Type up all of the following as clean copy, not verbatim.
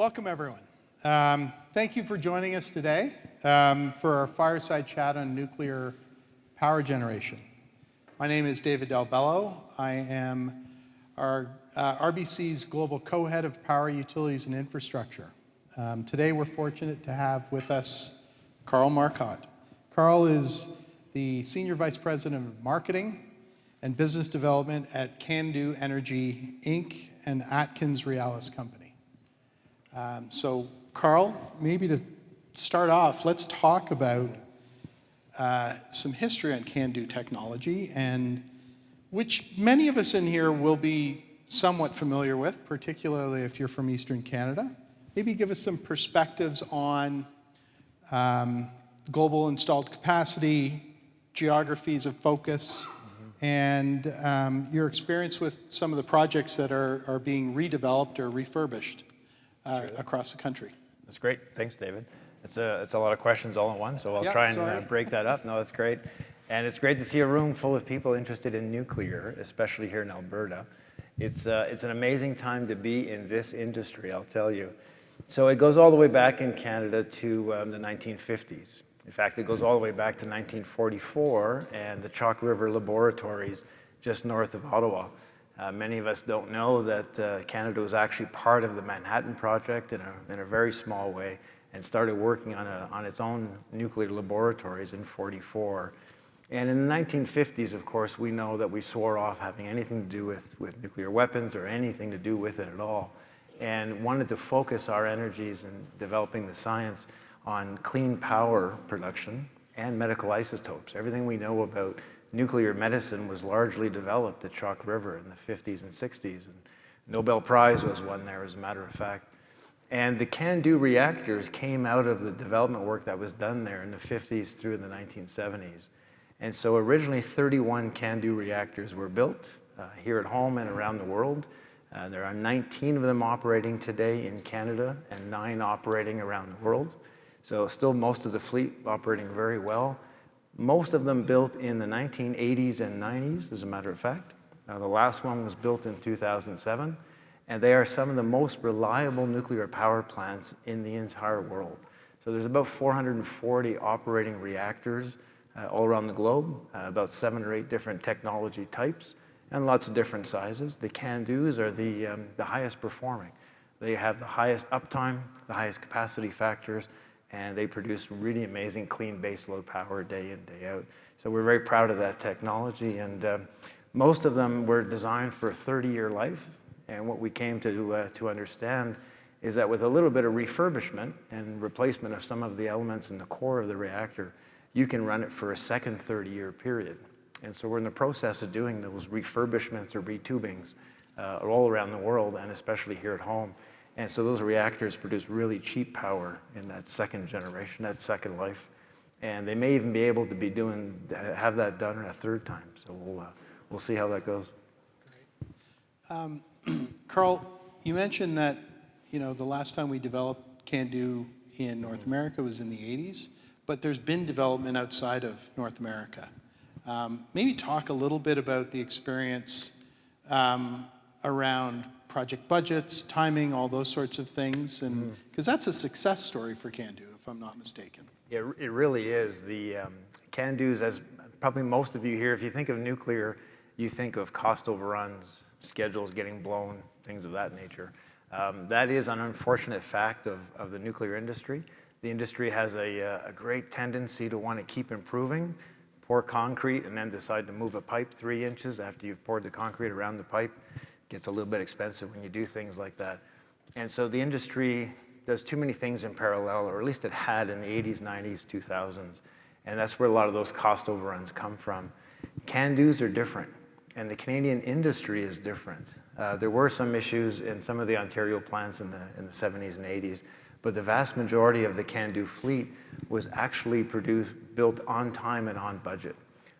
Welcome, everyone. Thank you for joining us today for our fireside chat on nuclear power generation. My name is David Del Bello. I am our RBC's Global Co-Head of Power, Utilities, and Infrastructure. Today, we're fortunate to have with us Carl Marcotte. Carl is the Senior Vice President of Marketing and Business Development at CANDU Energy, Inc. and AtkinsRéalis Company. So, Carl, maybe to start off, let's talk about some history on CANDU technology, and which many of us in here will be somewhat familiar with, particularly if you're from Eastern Canada. Maybe give us some perspectives on global installed capacity, geographies of focus, and your experience with some of the projects that are being redeveloped or refurbished across the country. That's great. Thanks, David. It's a lot of questions all in one, so I'll try and break that up. No, that's great. And it's great to see a room full of people interested in nuclear, especially here in Alberta. It's an amazing time to be in this industry, I'll tell you. So it goes all the way back in Canada to the 1950s. In fact, it goes all the way back to 1944 and the Chalk River Laboratories just north of Ottawa. Many of us don't know that Canada was actually part of the Manhattan Project in a very small way and started working on its own nuclear laboratories in '44. And in the 1950s, of course, we know that we swore off having anything to do with nuclear weapons or anything to do with it at all, and wanted to focus our energies in developing the science on clean power production and medical isotopes. Everything we know about nuclear medicine was largely developed at Chalk River in the 50s and 60s, and Nobel Prize was won there, as a matter of fact. And the CANDU reactors came out of the development work that was done there in the 50s through the 1970s. And so originally 31 CANDU reactors were built here at home and around the world. There are 19 of them operating today in Canada and 9 operating around the world. So still most of the fleet operating very well. Most of them built in the 1980s and 90s, as a matter of fact. The last one was built in 2007, and they are some of the most reliable nuclear power plants in the entire world. So there's about 440 operating reactors all around the globe, about 7 or 8 different technology types, and lots of different sizes. The CANDUs are the highest performing. They have the highest uptime, the highest capacity factors, and they produce really amazing clean baseload power day in, day out. So we're very proud of that technology, and most of them were designed for a 30-year life. And what we came to understand is that with a little bit of refurbishment and replacement of some of the elements in the core of the reactor, you can run it for a second 30-year period. And so we're in the process of doing those refurbishments or retubings all around the world, and especially here at home. And so those reactors produce really cheap power in that second generation, that second life. And they may even be able to have that done a third time. So we'll see how that goes. Great. Carl, you mentioned that the last time we developed CANDU in North America was in the 80s, but there's been development outside of North America. Maybe talk a little bit about the experience around project budgets, timing, all those sorts of things, and because that's a success story for CANDU, if I'm not mistaken. Yeah, it really is. The CANDUs, as probably most of you here, if you think of nuclear, you think of cost overruns, schedules getting blown, things of that nature. That is an unfortunate fact of the nuclear industry. The industry has a great tendency to want to keep improving, pour concrete, and then decide to move a pipe 3 inches after you've poured the concrete around the pipe. Gets a little bit expensive when you do things like that. And so the industry does too many things in parallel, or at least it had in the 80s, 90s, 2000s. And that's where a lot of those cost overruns come from. CANDUs are different, and the Canadian industry is different. There were some issues in some of the Ontario plants in the 70s and 80s, but the vast majority of the CANDU fleet was actually built on time and on budget.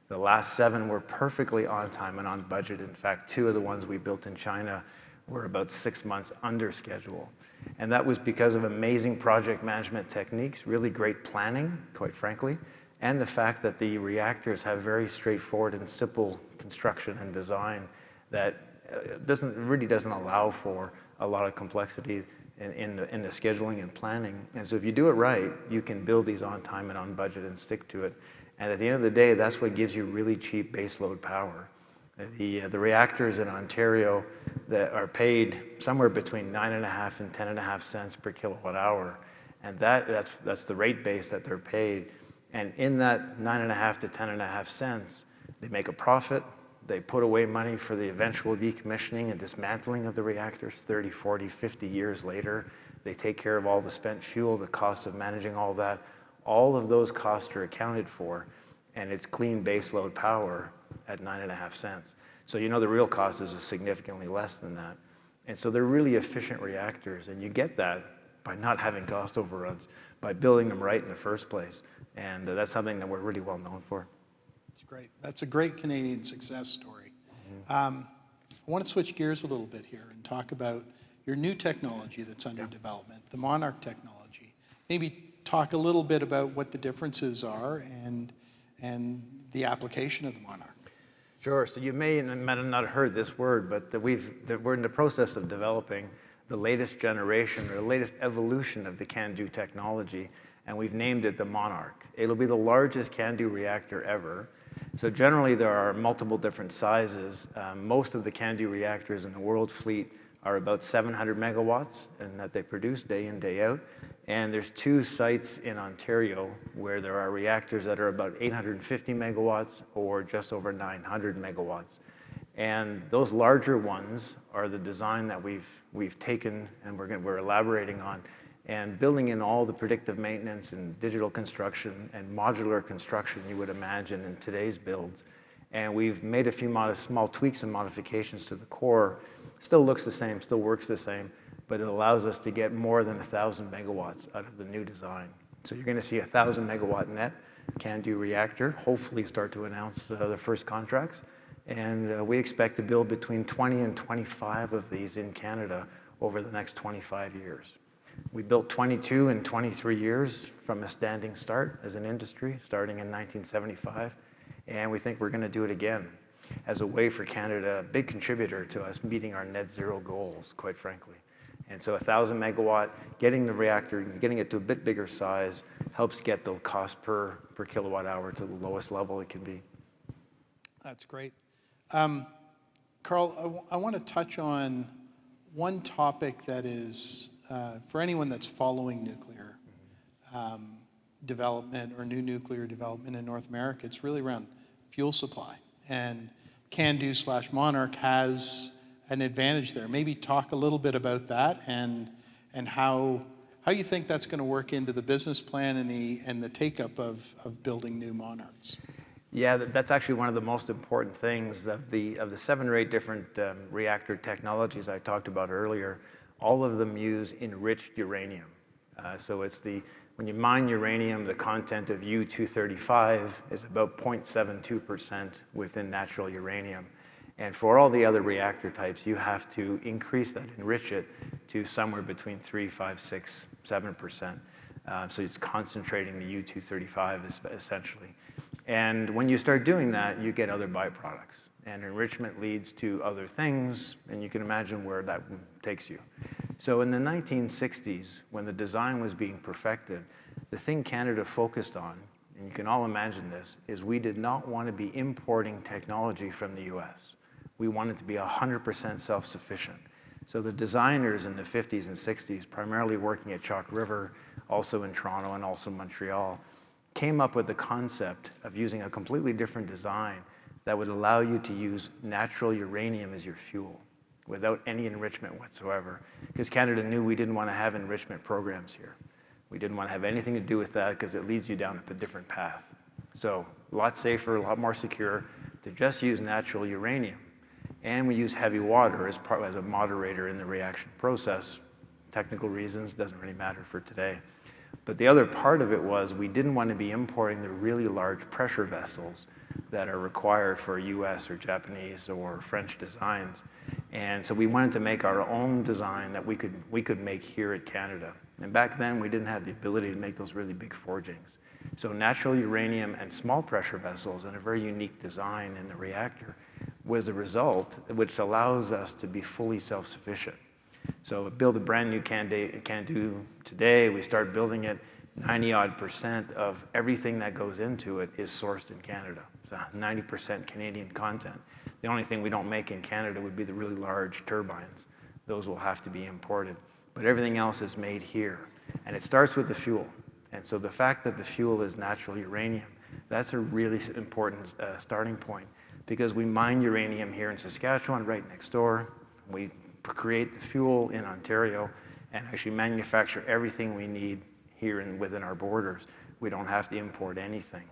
The last 7 were perfectly on time and on budget. In fact, 2 of the ones we built in China were about 6 months under schedule. And that was because of amazing project management techniques, really great planning, quite frankly, and the fact that the reactors have very straightforward and simple construction and design that really doesn't allow for a lot of complexity. in the scheduling and planning. And so if you do it right, you can build these on time and on budget and stick to it. And at the end of the day, that's what gives you really cheap baseload power. The reactors in Ontario that are paid somewhere between 9.5 and 10.5 cents per kilowatt hour. And that's the rate base that they're paid. And in that 9.5 to 10.5 cents, they make a profit. They put away money for the eventual decommissioning and dismantling of the reactors 30, 40, 50 years later. They take care of all the spent fuel, the costs of managing all that. All of those costs are accounted for, and it's clean baseload power at 9.5 cents. So you know the real cost is significantly less than that. And so they're really efficient reactors, and you get that by not having cost overruns, by building them right in the first place. And that's something that we're really well known for. That's great. That's a great Canadian success story. I want to switch gears a little bit here and talk about your new technology that's under development, the Monarch Technology. Maybe talk a little bit about what the differences are and the application of the Monarch. Sure. So you may have not heard this word, but we're in the process of developing the latest generation or the latest evolution of the CANDU technology, and we've named it the Monarch. It'll be the largest CANDU reactor ever. So generally there are multiple different sizes. Most of the CANDU reactors in the world fleet are about 700 megawatts, and that they produce day in, day out. And there's 2 sites in Ontario where there are reactors that are about 850 megawatts or just over 900 megawatts. And those larger ones are the design that we've taken and we're elaborating on and building in all the predictive maintenance and digital construction and modular construction you would imagine in today's builds. And we've made a few small tweaks and modifications to the core. Still looks the same, still works the same, but it allows us to get more than 1,000 megawatts out of the new design. So you're going to see 1,000 megawatt net CANDU reactor, hopefully start to announce the first contracts. And we expect to build between 20 and 25 of these in Canada over the next 25 years. We built 22 in 23 years from a standing start as an industry, starting in 1975. And we think we're going to do it again as a way for Canada, a big contributor to us meeting our net zero goals, quite frankly. And so 1,000 megawatt, getting the reactor, getting it to a bit bigger size, helps get the cost per kilowatt hour to the lowest level it can be. That's great. Carl, I want to touch on one topic that is, for anyone that's following nuclear development or new nuclear development in North America, it's really around fuel supply. And CANDU/Monarch has an advantage there. Maybe talk a little bit about that and how you think that's going to work into the business plan and the take-up of building new Monarchs. Yeah, that's actually one of the most important things of the 7 or 8 different reactor technologies I talked about earlier. All of them use enriched uranium. So it's when you mine uranium, the content of U-235 is about 0.72% within natural uranium. And for all the other reactor types, you have to increase that, enrich it to somewhere between 3, 5, 6, 7%. So it's concentrating the U-235 essentially. And when you start doing that, you get other byproducts. And enrichment leads to other things, and you can imagine where that takes you. So in the 1960s, when the design was being perfected, the thing Canada focused on, and you can all imagine this, is we did not want to be importing technology from the US. We wanted to be 100% self-sufficient. So the designers in the 50s and 60s, primarily working at Chalk River, also in Toronto and also Montreal, came up with the concept of using a completely different design that would allow you to use natural uranium as your fuel without any enrichment whatsoever. Because Canada knew we didn't want to have enrichment programs here. We didn't want to have anything to do with that because it leads you down a different path. So a lot safer, a lot more secure to just use natural uranium. And we use heavy water as a moderator in the reaction process. Technical reasons, doesn't really matter for today. But the other part of it was we didn't want to be importing the really large pressure vessels that are required for US or Japanese or French designs. And so we wanted to make our own design that we could make here at Canada. And back then we didn't have the ability to make those really big forgings. So natural uranium and small pressure vessels and a very unique design in the reactor was a result which allows us to be fully self-sufficient. So build a brand new CANDU today, we start building it, 90-odd% of everything that goes into it is sourced in Canada. So 90% Canadian content. The only thing we don't make in Canada would be the really large turbines. Those will have to be imported. But everything else is made here. And it starts with the fuel. And so the fact that the fuel is natural uranium, that's a really important starting point, because we mine uranium here in Saskatchewan, right next door. We create the fuel in Ontario and actually manufacture everything we need here within our borders. We don't have to import anything.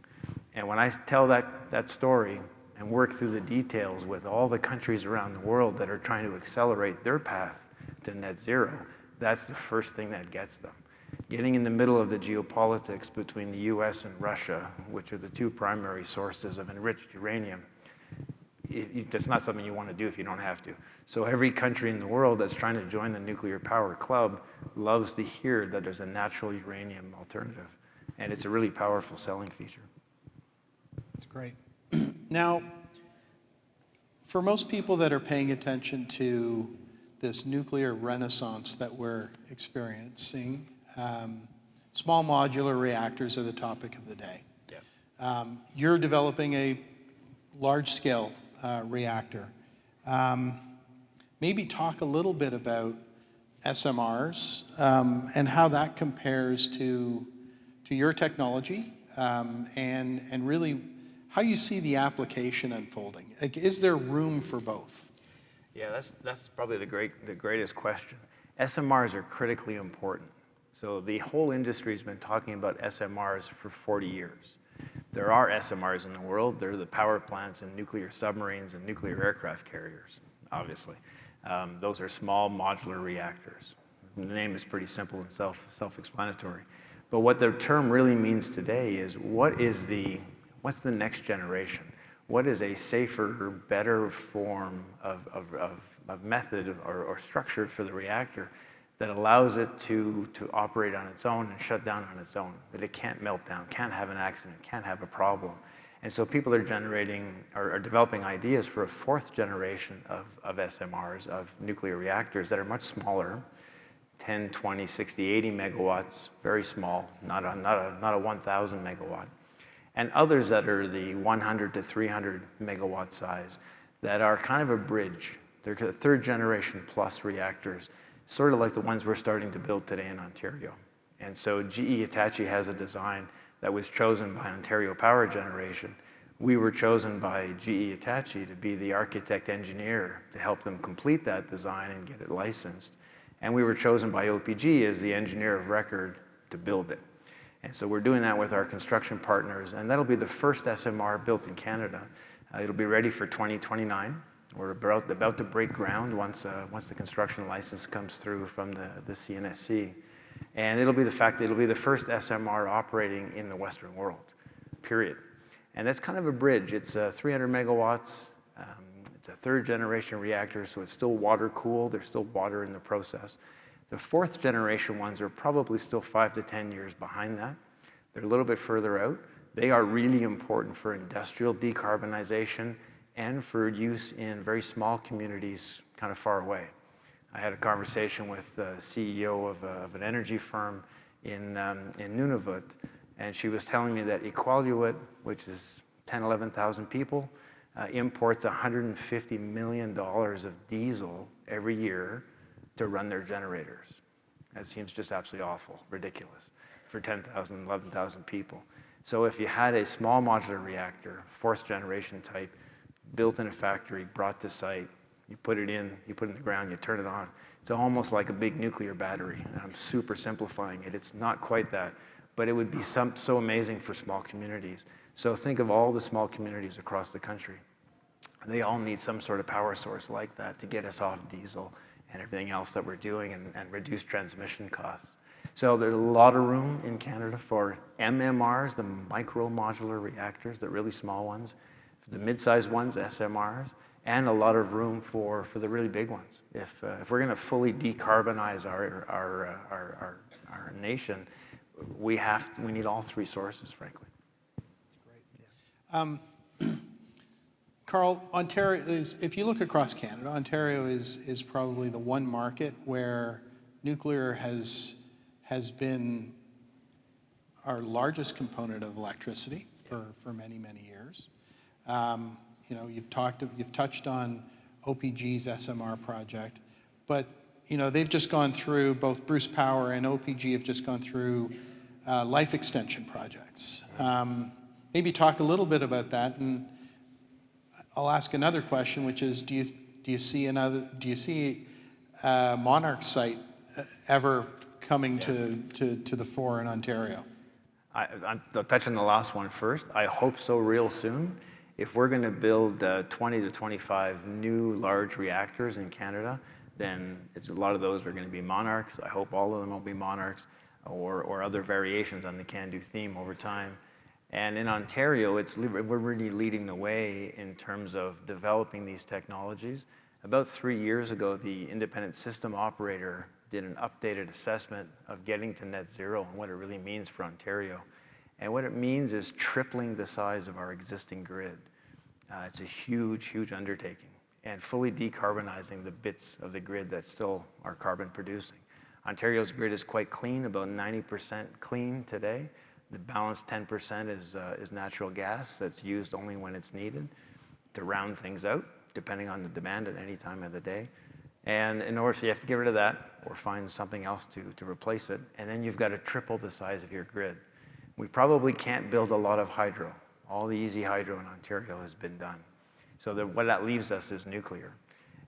And when I tell that story and work through the details with all the countries around the world that are trying to accelerate their path to net zero, that's the first thing that gets them. Getting in the middle of the geopolitics between the US and Russia, which are the two primary sources of enriched uranium, that's not something you want to do if you don't have to. So every country in the world that's trying to join the nuclear power club loves to hear that there's a natural uranium alternative. And it's a really powerful selling feature. That's great. Now, for most people that are paying attention to this nuclear renaissance that we're experiencing, small modular reactors are the topic of the day. Yeah. You're developing a large-scale reactor. Maybe talk a little bit about SMRs and how that compares to your technology, and really how you see the application unfolding. Like, is there room for both? Yeah, that's probably the greatest question. SMRs are critically important. So the whole industry has been talking about SMRs for 40 years. There are SMRs in the world. They're the power plants and nuclear submarines and nuclear aircraft carriers, obviously. Those are small modular reactors. The name is pretty simple and self-explanatory. But what the term really means today is what's the next generation? What is a safer, better form of method or structure for the reactor that allows it to operate on its own and shut down on its own, that it can't melt down, can't have an accident, can't have a problem. And so people are developing ideas for a fourth generation of SMRs, of nuclear reactors that are much smaller, 10, 20, 60, 80 megawatts, very small, not a 1,000 megawatt. And others that are the 100 to 300 megawatt size that are kind of a bridge. They're third generation plus reactors, sort of like the ones we're starting to build today in Ontario. And so GE Hitachi has a design that was chosen by Ontario Power Generation. We were chosen by GE Hitachi to be the architect engineer to help them complete that design and get it licensed. And we were chosen by OPG as the engineer of record to build it. And so we're doing that with our construction partners, and that'll be the first SMR built in Canada. It'll be ready for 2029. We're about to break ground once the construction license comes through from the CNSC. And it'll be the first SMR operating in the Western world, period. And that's kind of a bridge. It's 300 megawatts. It's a third generation reactor, so it's still water cooled. There's still water in the process. The fourth generation ones are probably still 5 to 10 years behind that. They're a little bit further out. They are really important for industrial decarbonization and for use in very small communities kind of far away. I had a conversation with the CEO of an energy firm in Nunavut, and she was telling me that Iqaluit, which is 10,000, 11,000 people, imports $150 million of diesel every year to run their generators. That seems just absolutely awful, ridiculous, for 10,000, 11,000 people. So if you had a small modular reactor, fourth generation type, built in a factory, brought to site, you put it in the ground, you turn it on. It's almost like a big nuclear battery. And I'm super simplifying it. It's not quite that, but it would be so amazing for small communities. So think of all the small communities across the country. They all need some sort of power source like that to get us off diesel and everything else that we're doing and reduce transmission costs. So there's a lot of room in Canada for MMRs, the micro modular reactors, the really small ones, the mid-sized ones, SMRs, and a lot of room for the really big ones. If we're going to fully decarbonize our nation, we need all three sources, frankly. Great. Yeah. Carl, Ontario is, if you look across Canada, Ontario is probably the one market where nuclear has been our largest component of electricity for many, many years. You know, you've touched on OPG's SMR project, but you know, they've just gone through, both Bruce Power and OPG have just gone through life extension projects. Maybe talk a little bit about that, and I'll ask another question, which is, do you see Monarch site ever coming to the fore in Ontario? I'll touch on the last one first. I hope so real soon. If we're going to build 20 to 25 new large reactors in Canada, then a lot of those are going to be Monarchs. I hope all of them will be Monarchs or other variations on the CANDU theme over time. And in Ontario, we're really leading the way in terms of developing these technologies. About 3 years ago, the independent system operator did an updated assessment of getting to net zero and what it really means for Ontario. And what it means is tripling the size of our existing grid. It's a huge, huge undertaking, and fully decarbonizing the bits of the grid that still are carbon producing. Ontario's grid is quite clean, about 90% clean today. The balance 10% is natural gas that's used only when it's needed to round things out, depending on the demand at any time of the day. And in order, so you have to get rid of that or find something else to replace it. And then you've got to triple the size of your grid. We probably can't build a lot of hydro. All the easy hydro in Ontario has been done. So what that leaves us is nuclear.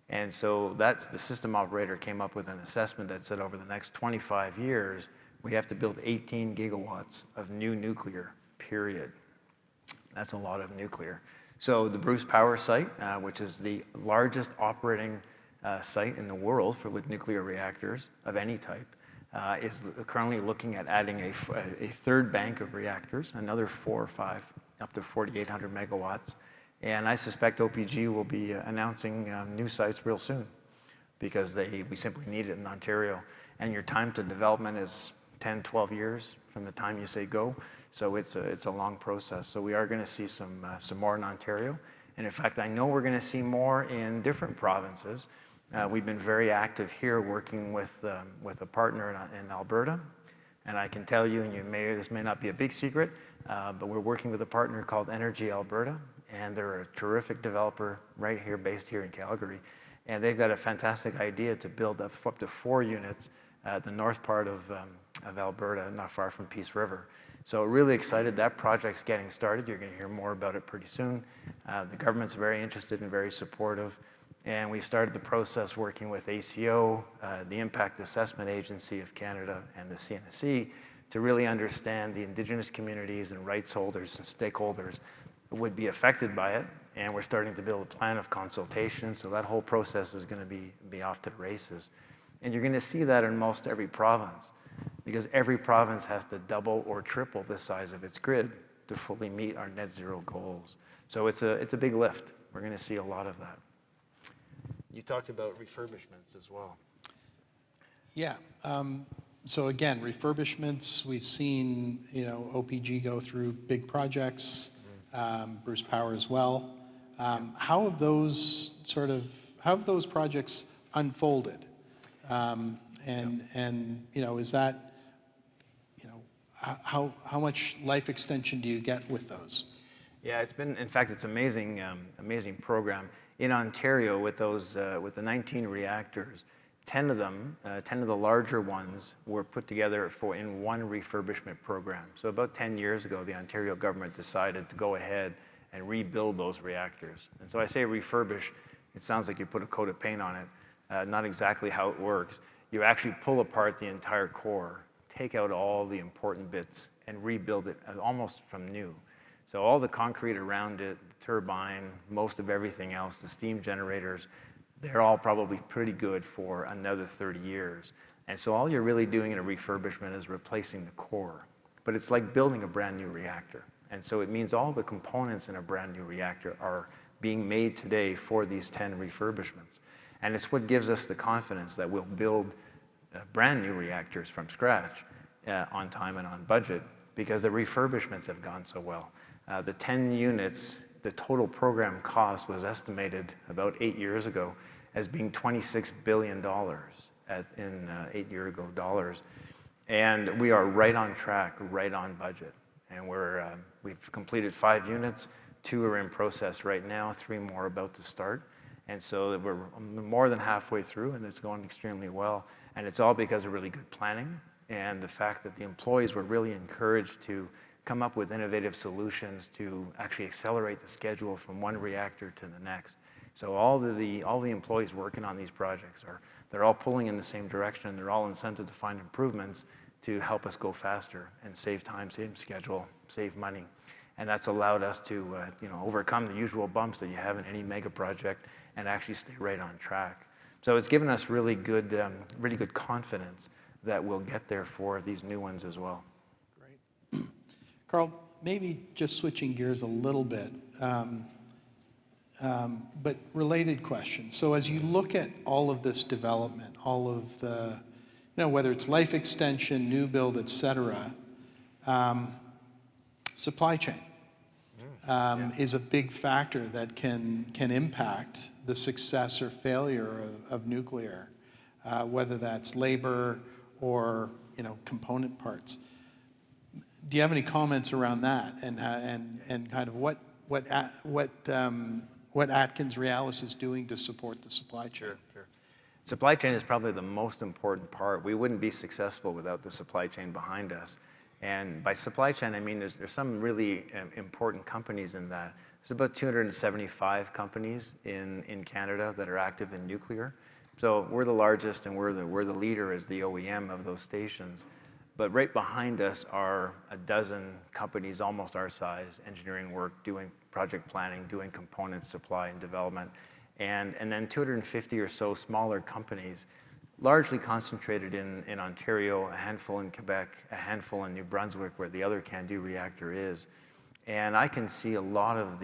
And so the system operator came up with an assessment that said over the next 25 years, we have to build 18 gigawatts of new nuclear, period. That's a lot of nuclear. So the Bruce Power site, which is the largest operating site in the world with nuclear reactors of any type, is currently looking at adding a third bank of reactors, another 4 or 5, up to 4,800 megawatts. And I suspect OPG will be announcing new sites real soon because we simply need it in Ontario. And your time to development is 10, 12 years from the time you say go. So it's a long process. So we are going to see some more in Ontario. And in fact, I know we're going to see more in different provinces. We've been very active here working with a partner in Alberta. And I can tell you, and this may not be a big secret, but we're working with a partner called Energy Alberta. And they're a terrific developer right here, based here in Calgary. And they've got a fantastic idea to build up to 4 units at the north part of Alberta, not far from Peace River. So really excited. That project's getting started. You're going to hear more about it pretty soon. The government's very interested and very supportive. And we've started the process working with ACO, the Impact Assessment Agency of Canada, and the CNSC to really understand the Indigenous communities and rights holders and stakeholders that would be affected by it. And we're starting to build a plan of consultation. So that whole process is going to be off to the races. And you're going to see that in most every province, because every province has to double or triple the size of its grid to fully meet our net zero goals. So it's a big lift. We're going to see a lot of that. You talked about refurbishments as well. Yeah. So again, refurbishments, we've seen, OPG go through big projects, Bruce Power as well. How have those projects unfolded? Is that, how much life extension do you get with those? Yeah, in fact, it's amazing program. In Ontario, with the 19 reactors, 10 of the larger ones were put together in one refurbishment program. So about 10 years ago, the Ontario government decided to go ahead and rebuild those reactors. And so I say refurbish, it sounds like you put a coat of paint on it. Not exactly how it works. You actually pull apart the entire core, take out all the important bits, and rebuild it almost from new. So all the concrete around it, the turbine, most of everything else, the steam generators, they're all probably pretty good for another 30 years. And so all you're really doing in a refurbishment is replacing the core. But it's like building a brand new reactor. And so it means all the components in a brand new reactor are being made today for these 10 refurbishments. And it's what gives us the confidence that we'll build brand new reactors from scratch on time and on budget, because the refurbishments have gone so well. The 10 units the total program cost was estimated about 8 years ago as being $26 billion in 8 years ago dollars. And we are right on track, right on budget. And we've completed 5 units, 2 are in process right now, 3 more about to start. And so we're more than halfway through, and it's going extremely well. And it's all because of really good planning and the fact that the employees were really encouraged to come up with innovative solutions to actually accelerate the schedule from one reactor to the next. So all the employees working on these projects they're all pulling in the same direction. They're all incented to find improvements to help us go faster and save time, save schedule, save money. And that's allowed us to overcome the usual bumps that you have in any mega project and actually stay right on track. So it's given us really good confidence that we'll get there for these new ones as well. Great. Carl, maybe just switching gears a little bit, but related question. So as you look at all of this development, all of the, whether it's life extension, new build, et cetera, supply chain is a big factor that can impact the success or failure of nuclear, whether that's labor or component parts. Do you have any comments around that, and kind of what AtkinsRéalis is doing to support the supply chain? Sure. Supply chain is probably the most important part. We wouldn't be successful without the supply chain behind us. And by supply chain, I mean there's some really important companies in that. There's about 275 companies in Canada that are active in nuclear. So we're the largest, and we're the leader as the OEM of those stations. But right behind us are a dozen companies almost our size, engineering work, doing project planning, doing component supply and development, and then 250 or so smaller companies, largely concentrated in Ontario, a handful in Quebec, a handful in New Brunswick, where the other CANDU reactor is. And I can see a lot of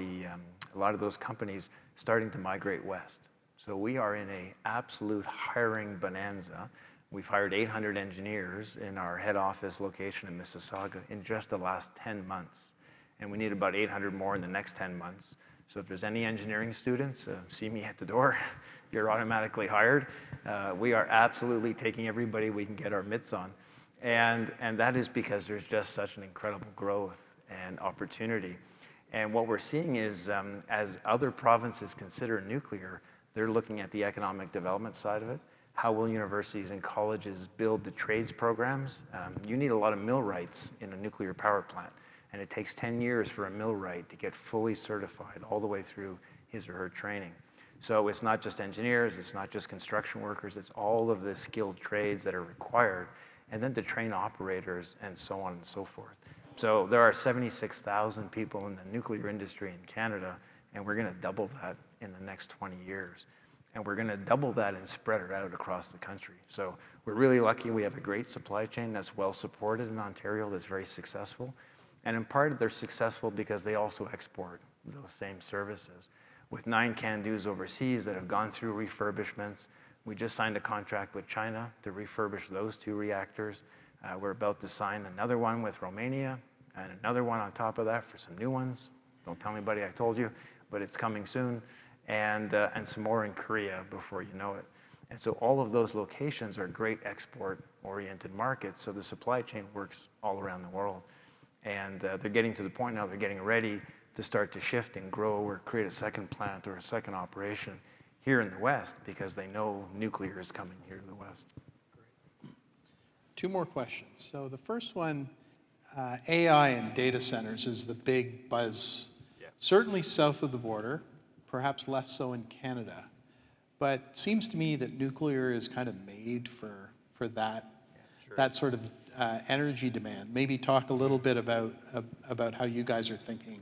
those companies starting to migrate west. So we are in an absolute hiring bonanza. We've hired 800 engineers in our head office location in Mississauga in just the last 10 months. And we need about 800 more in the next 10 months. So if there's any engineering students, see me at the door. You're automatically hired. We are absolutely taking everybody we can get our mitts on. And that is because there's just such an incredible growth and opportunity. And what we're seeing is as other provinces consider nuclear, they're looking at the economic development side of it. How will universities and colleges build the trades programs? You need a lot of millwrights in a nuclear power plant, and it takes 10 years for a millwright to get fully certified all the way through his or her training. So it's not just engineers, it's not just construction workers, it's all of the skilled trades that are required, and then to train operators and so on and so forth. So there are 76,000 people in the nuclear industry in Canada, and we're going to double that in the next 20 years. And we're going to double that and spread it out across the country. So we're really lucky. We have a great supply chain that's well supported in Ontario, that's very successful. And in part, they're successful because they also export those same services. With 9 CANDUs overseas that have gone through refurbishments, we just signed a contract with China to refurbish those 2 reactors. We're about to sign another one with Romania and another one on top of that for some new ones. Don't tell anybody I told you, but it's coming soon. And some more in Korea before you know it. And so all of those locations are great export-oriented markets, so the supply chain works all around the world. And they're getting to the point now, they're getting ready to start to shift and grow or create a second plant or a second operation here in the West because they know nuclear is coming here to the West. Great. 2 more questions. So the first one, AI and data centers is the big buzz, certainly south of the border, perhaps less so in Canada. But it seems to me that nuclear is kind of made for that, that sort of energy demand. Maybe talk a little bit about how you guys are thinking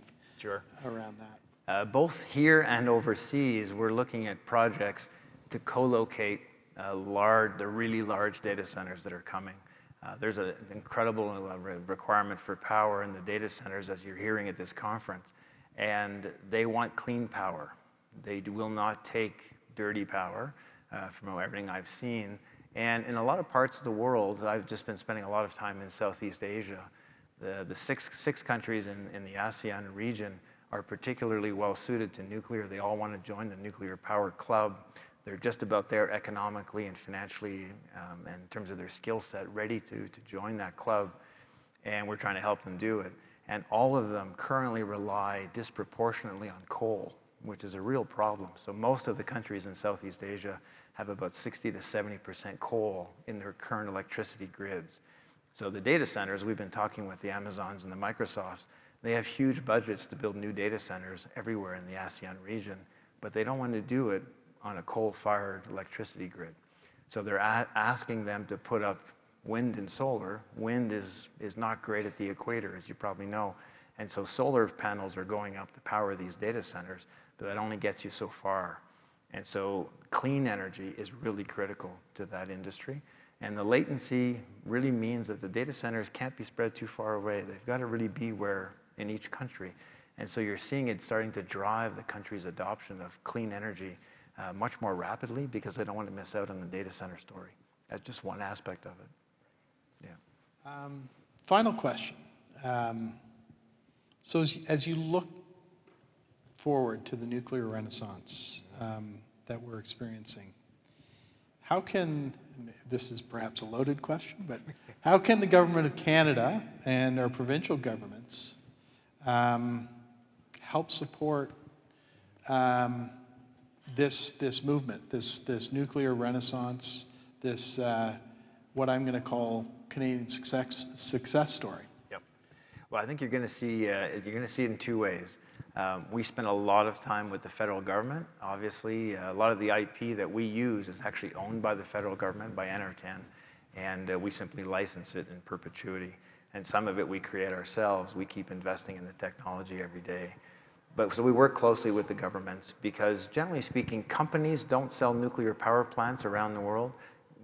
around that. Both here and overseas, we're looking at projects to co-locate the really large data centers that are coming. There's an incredible requirement for power in the data centers, as you're hearing at this conference, and they want clean power. They will not take dirty power, from everything I've seen. And in a lot of parts of the world, I've just been spending a lot of time in Southeast Asia. The six countries in the ASEAN region are particularly well suited to nuclear. They all want to join the nuclear power club. They're just about there economically and financially, and in terms of their skill set, ready to join that club. And we're trying to help them do it. And all of them currently rely disproportionately on coal, which is a real problem. So most of the countries in Southeast Asia have about 60 to 70% coal in their current electricity grids. So the data centers, we've been talking with the Amazons and the Microsofts, they have huge budgets to build new data centers everywhere in the ASEAN region, but they don't want to do it on a coal-fired electricity grid. So they're asking them to put up wind and solar. Wind is not great at the equator, as you probably know. And so solar panels are going up to power these data centers, but that only gets you so far. And so clean energy is really critical to that industry. And the latency really means that the data centers can't be spread too far away. They've got to really be where in each country. And so you're seeing it starting to drive the country's adoption of clean energy much more rapidly because they don't want to miss out on the data center story. That's just one aspect of it. Yeah. Final question. So as you look forward to the nuclear renaissance that we're experiencing, how can, this is perhaps a loaded question, but how can the government of Canada and our provincial governments help support this movement, this nuclear renaissance, this what I'm going to call Canadian success story? Yep. Well, I think you're going to see it in two ways. We spend a lot of time with the federal government. Obviously, a lot of the IP that we use is actually owned by the federal government, by NRCan, and we simply license it in perpetuity. And some of it we create ourselves. We keep investing in the technology every day. But so we work closely with the governments because, generally speaking, companies don't sell nuclear power plants around the world.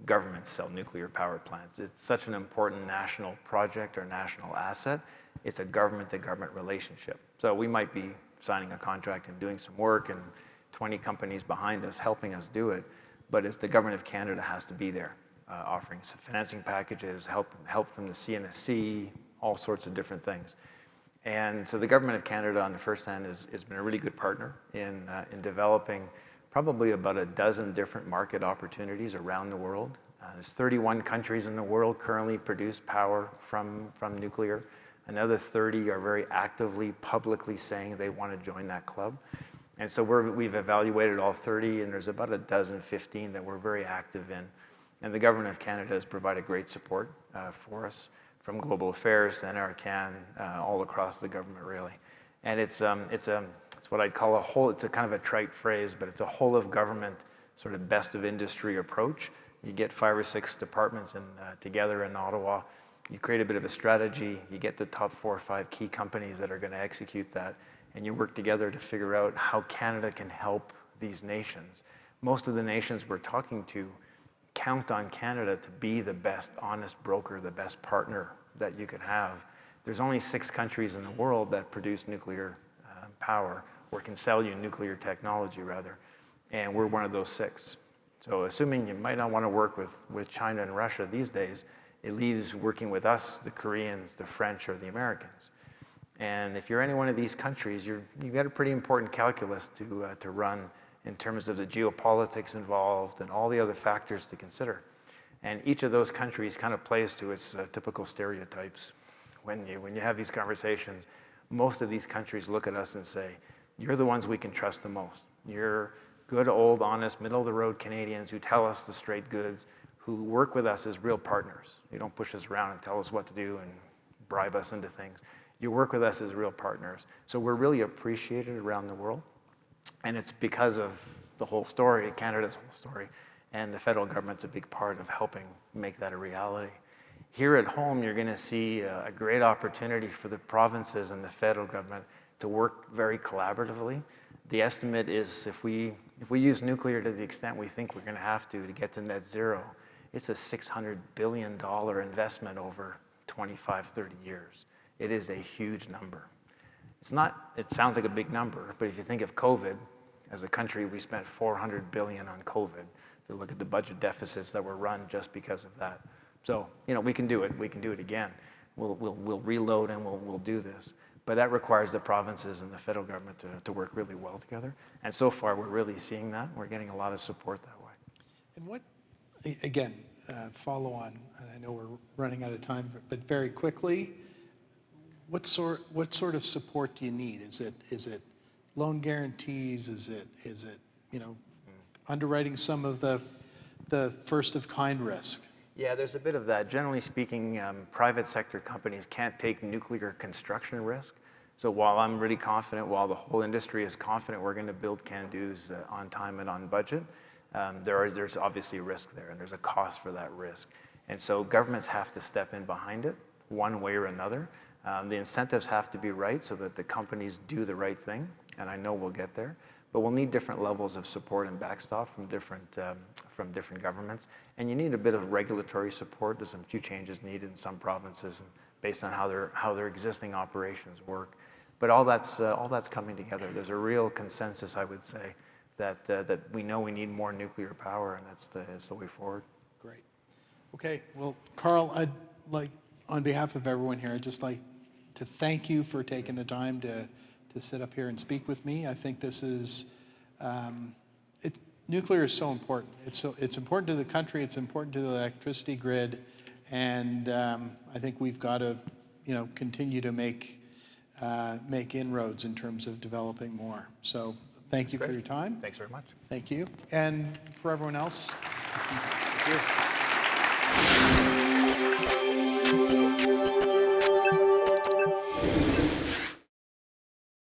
Governments sell nuclear power plants. It's such an important national project or national asset. It's a government-to-government relationship. So we might be signing a contract and doing some work and 20 companies behind us helping us do it, but it's the government of Canada has to be there, offering some financing packages, help from the CNSC, all sorts of different things. And so the government of Canada on the first hand has been a really good partner in developing probably about a dozen different market opportunities around the world. There's 31 countries in the world currently produce power from nuclear. Another 30 are very actively, publicly saying they want to join that club. And so we've evaluated all 30, and there's about a dozen, 15 that we're very active in. And the government of Canada has provided great support for us, from global affairs to NRCan, all across the government, really. And it's what I'd call it's a kind of a trite phrase, but it's a whole of government, sort of best of industry approach. You get 5 or 6 departments together in Ottawa. You create a bit of a strategy, you get the top 4 or 5 key companies that are going to execute that, and you work together to figure out how Canada can help these nations. Most of the nations we're talking to count on Canada to be the best honest broker, the best partner that you could have. There's only 6 countries in the world that produce nuclear power, or can sell you nuclear technology, rather, and we're one of those 6. So assuming you might not want to work with China and Russia these days, it leaves working with us, the Koreans, the French, or the Americans. And if you're any one of these countries, you've got a pretty important calculus to run in terms of the geopolitics involved and all the other factors to consider. And each of those countries kind of plays to its typical stereotypes. When you have these conversations, most of these countries look at us and say, you're the ones we can trust the most. You're good, old, honest, middle-of-the-road Canadians who tell us the straight goods, who work with us as real partners. You don't push us around and tell us what to do and bribe us into things. You work with us as real partners. So we're really appreciated around the world. And it's because of the whole story, Canada's whole story, and the federal government's a big part of helping make that a reality. Here at home, you're going to see a great opportunity for the provinces and the federal government to work very collaboratively. The estimate is if we use nuclear to the extent we think we're going to have to get to net zero, it's a $600 billion investment over 25, 30 years. It is a huge number. It sounds like a big number, but if you think of COVID, as a country, we spent $400 billion on COVID. If you look at the budget deficits that were run just because of that. So, we can do it. We can do it again. We'll reload and we'll do this. But that requires the provinces and the federal government to work really well together. And so far, we're really seeing that. We're getting a lot of support that way. And what, again, follow on, and I know we're running out of time, but very quickly, what sort of support do you need? Is it loan guarantees? Is it underwriting some of the first of kind risk? Yeah, there's a bit of that. Generally speaking, private sector companies can't take nuclear construction risk. So while I'm really confident, while the whole industry is confident we're going to build CANDUs on time and on budget, there's obviously risk there, and there's a cost for that risk. And so governments have to step in behind it one way or another. The incentives have to be right so that the companies do the right thing, and I know we'll get there. But we'll need different levels of support and backstop from different governments. And you need a bit of regulatory support. There's some few changes needed in some provinces based on how their existing operations work. But all that's coming together. There's a real consensus, I would say, that we know we need more nuclear power, and that's the way forward. Great. Okay. Well, Carl, I'd like, on behalf of everyone here, I'd just like to thank you for taking the time to sit up here and speak with me. I think this is, nuclear is so important. It's important to the country, it's important to the electricity grid, and I think we've got to, continue to make inroads in terms of developing more. So thank you for your time. Thanks very much. Thank you. And for everyone else, thank you.